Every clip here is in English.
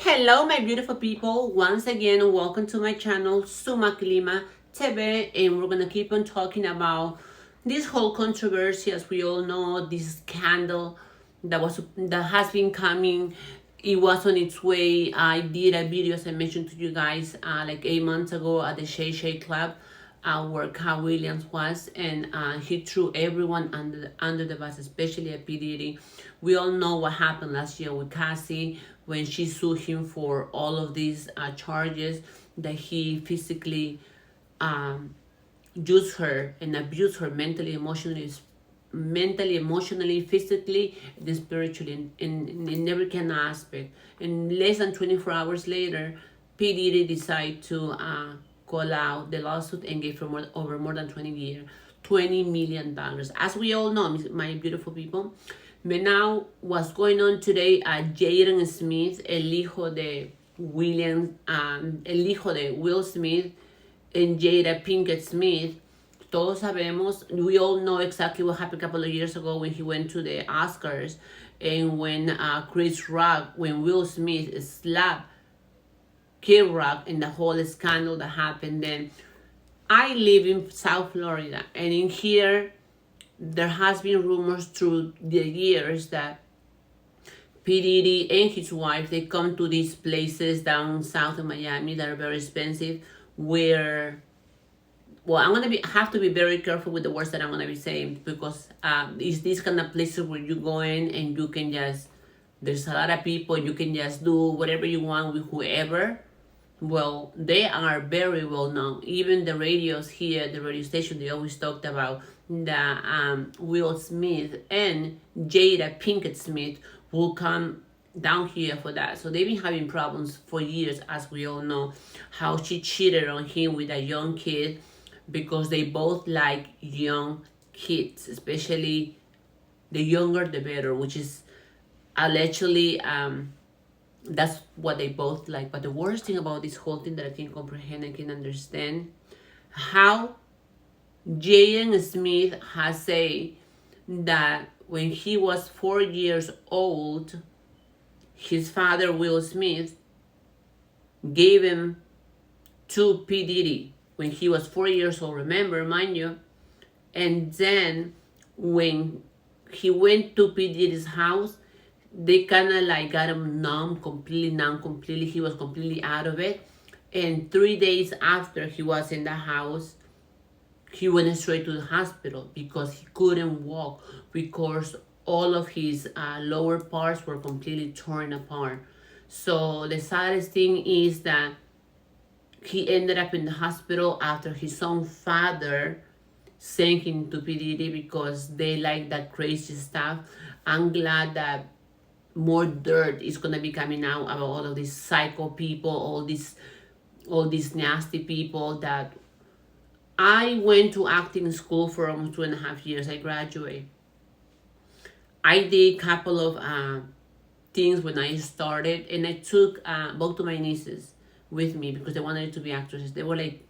Hello, my beautiful people. Once again, welcome to my channel, Suma Klima TV, and we're gonna keep on talking about this whole controversy. As we all know, this scandal that has been coming. It was on its way. I did a video, as I mentioned to you guys, like 8 months ago at the Shay Shay Club, where Cat Williams was, and he threw everyone under the bus, especially at P Diddy. We all know what happened last year with Cassie when she sued him for all of these charges that he physically used her and abused her mentally, physically, and spiritually, in every kind of aspect. And less than 24 hours later, P Diddy decided to call out the lawsuit and gave her over more than 20 years, $20 million. As we all know, my beautiful people. But now, what's going on today? Jaden Smith, el hijo de Will Smith, and Jada Pinkett Smith. Todos sabemos, we all know exactly what happened a couple of years ago when he went to the Oscars, and when when Will Smith slapped Kid Rock, and the whole scandal that happened then. I live in South Florida, and in here, there has been rumors through the years that P. Diddy and his wife, they come to these places down south of Miami that are very expensive, where, well, have to be very careful with the words that I'm gonna be saying, because it's these kind of places where you go in and you can just, there's a lot of people, you can just do whatever you want with whoever. Well, they are very well known. Even the radios here, the radio station, they always talked about that Will Smith and Jada Pinkett Smith will come down here for that. So they've been having problems for years, as we all know, how she cheated on him with a young kid, because they both like young kids, especially the younger the better, which is allegedly that's what they both like. But the worst thing about this whole thing that I can comprehend and can understand, how Jaden Smith has said that when he was 4 years old, his father, Will Smith, gave him to P. Diddy when he was 4 years old, remember, mind you. And then when he went to P. Diddy's house, they kind of like got him numb completely. He was completely out of it. And 3 days after he was in the house, he went straight to the hospital because he couldn't walk, because all of his lower parts were completely torn apart. So the saddest thing is that he ended up in the hospital after his own father sent him to P. Diddy because they like that crazy stuff. I'm glad that more dirt is gonna be coming out about all of these psycho people, all these nasty people. That I went to acting school for almost 2.5 years. I graduated. I did a couple of things when I started, and I took both of my nieces with me because they wanted to be actresses. They were like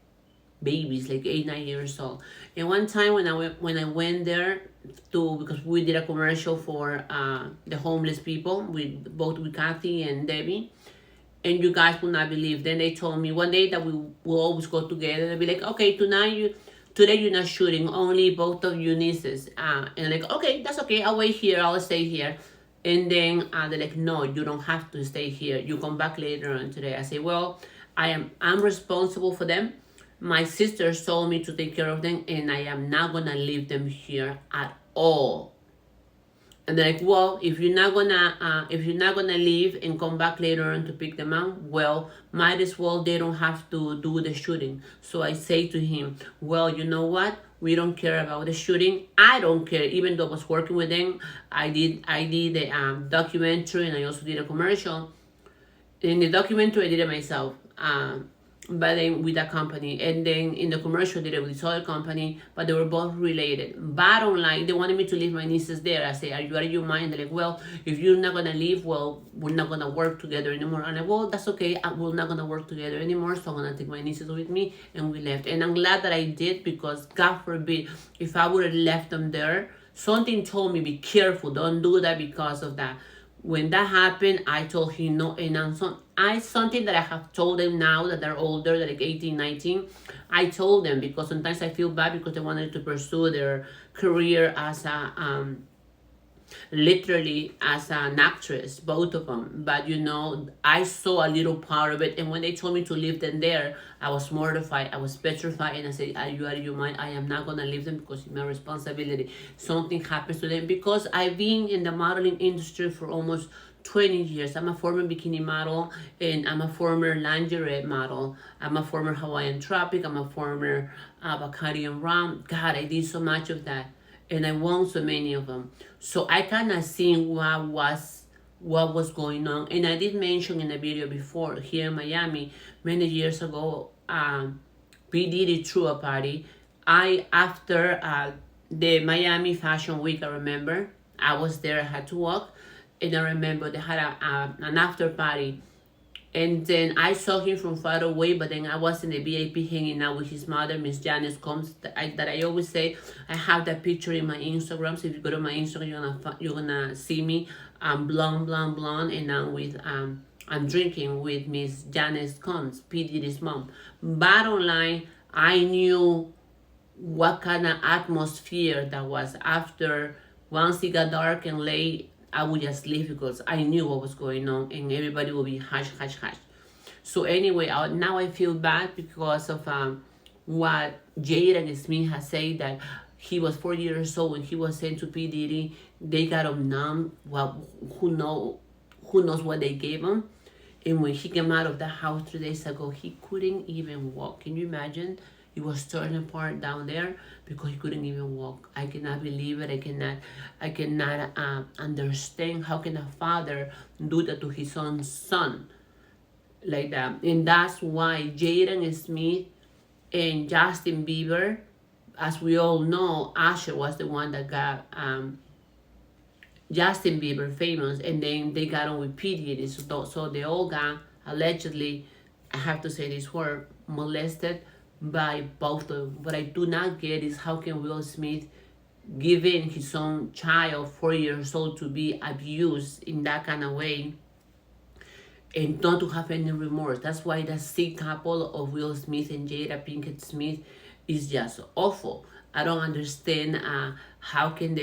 babies, like 8-9 years old. And one time when I went there because we did a commercial for the homeless people with Kathy and Debbie, and you guys will not believe. Then they told me one day that we will always go together. They'll be like, okay, today you're not shooting, only both of you nieces. And like, okay, that's okay. I'll wait here. I'll stay here. And then they're like, no, you don't have to stay here. You come back later on today. I say, well, I'm responsible for them. My sisters told me to take care of them, and I am not gonna leave them here at all. And they're like, well, if you're not gonna leave and come back later on to pick them up, well, might as well they don't have to do the shooting. So I say to him, well, you know what? We don't care about the shooting. I don't care. Even though I was working with them, I did the documentary, and I also did a commercial. In the documentary, I did it myself. But then with that company, and then in the commercial I did it with this other company, but they were both related. Bottom line, they wanted me to leave my nieces there. I say, are you out of your mind? They're like, well, if you're not gonna leave, well, we're not gonna work together anymore. And I, well, that's okay. We're not gonna work together anymore, so I'm gonna take my nieces with me, and we left. And I'm glad that I did, because God forbid if I would have left them there, something told me, be careful, don't do that because of that. When that happened, I told him no, and I something that I have told them now that they're older, like 18, 19. I told them because sometimes I feel bad because they wanted to pursue their career as a literally as an actress, both of them. But I saw a little part of it, and when they told me to leave them there, I was mortified, I was petrified, and I said, are you out of your mind? I am not gonna leave them because it's my responsibility. Something happens to them, because I've been in the modeling industry for almost 20 years. I'm a former bikini model, and I'm a former lingerie model. I'm a former Hawaiian Tropic. I'm a former Bacardi and Rum. God, I did so much of that, and I won so many of them. So I kind of seen what was going on. And I did mention in a video before here in Miami many years ago. P Diddy threw a party. After the Miami Fashion Week, I remember I was there. I had to walk, and I remember they had an after party. And then I saw him from far away, but then I was in the VIP hanging out with his mother, Miss Janice Combs. That I always say, I have that picture in my Instagram. So if you go to my Instagram, you're gonna see me. I'm blonde, and I'm drinking with Miss Janice Combs, P Diddy's mom. Bottom line, I knew what kind of atmosphere that was. After once it got dark and late, I would just leave because I knew what was going on, and everybody would be hush, hush, hush. So anyway, now I feel bad because of what Jaden Smith has said, that he was 4 years old when he was sent to P Diddy. They got him numb. Well, who knows what they gave him? And when he came out of the house 3 days ago, he couldn't even walk. Can you imagine? He was torn apart down there because he couldn't even walk. I cannot believe it. I cannot understand how can a father do that to his own son like that. And that's why Jaden Smith and Justin Bieber, as we all know, Usher was the one that got Justin Bieber famous, and then they got on with P Diddy. So they all got allegedly, I have to say this word, molested by both of them. What I do not get is how can Will Smith give in his own child, 4 years old, to be abused in that kind of way and not to have any remorse. That's why the sick couple of Will Smith and Jada Pinkett Smith is just awful. I don't understand how can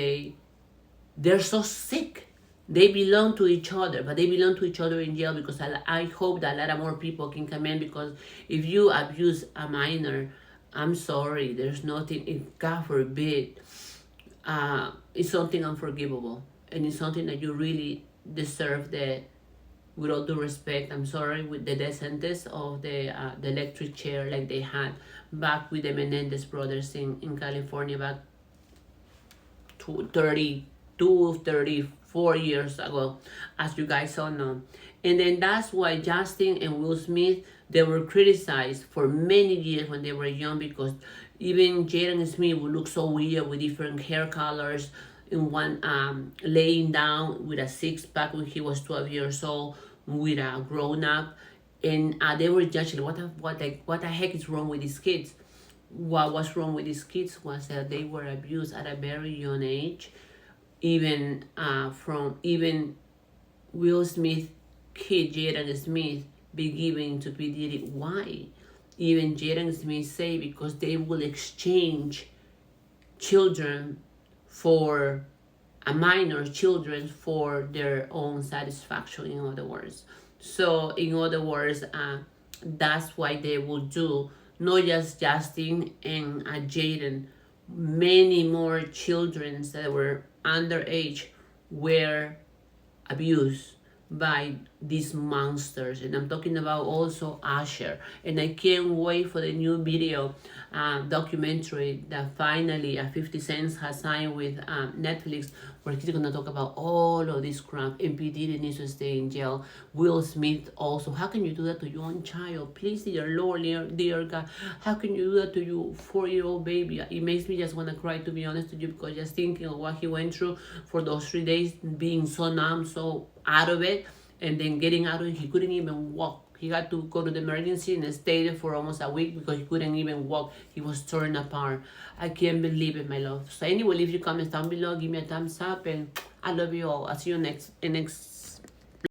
they're so sick. They belong to each other, but they belong to each other in jail, because I hope that a lot of more people can come in, because if you abuse a minor, I'm sorry, there's nothing, if God forbid, it's something unforgivable, and it's something that you really deserve with all due respect, I'm sorry, with the death sentence of the electric chair like they had back with the Menendez brothers in California back 34 years ago, as you guys all know. And then that's why Justin and Will Smith, they were criticized for many years when they were young, because even Jaden Smith would look so weird with different hair colors, in one laying down with a six-pack when he was 12 years old with a grown-up, and they were judging what the heck is wrong with these kids. What was wrong with these kids was that they were abused at a very young age. Even Will Smith kid Jaden Smith be given to P Diddy. Why? Even Jaden Smith say because they will exchange children for minor children for their own satisfaction, in other words. So in other words, that's why they will do not just Justin and Jaden, many more children that were underage were abused by these monsters. And I'm talking about also Usher. And I can't wait for the new video documentary that finally 50 Cent has signed with Netflix, where he's going to talk about all of this crap. And P. Diddy needs to stay in jail. Will Smith also. How can you do that to your own child? Please, dear Lord, dear God, how can you do that to your 4-year-old baby? It makes me just want to cry, to be honest with you, because just thinking of what he went through for those 3 days, being so numb, so out of it, and then getting out of it, he couldn't even walk. He had to go to the emergency and stay there for almost a week because he couldn't even walk. He was torn apart. I can't believe it, my love. So anyway, leave your comments down below. Give me a thumbs up, and I love you all. I'll see you next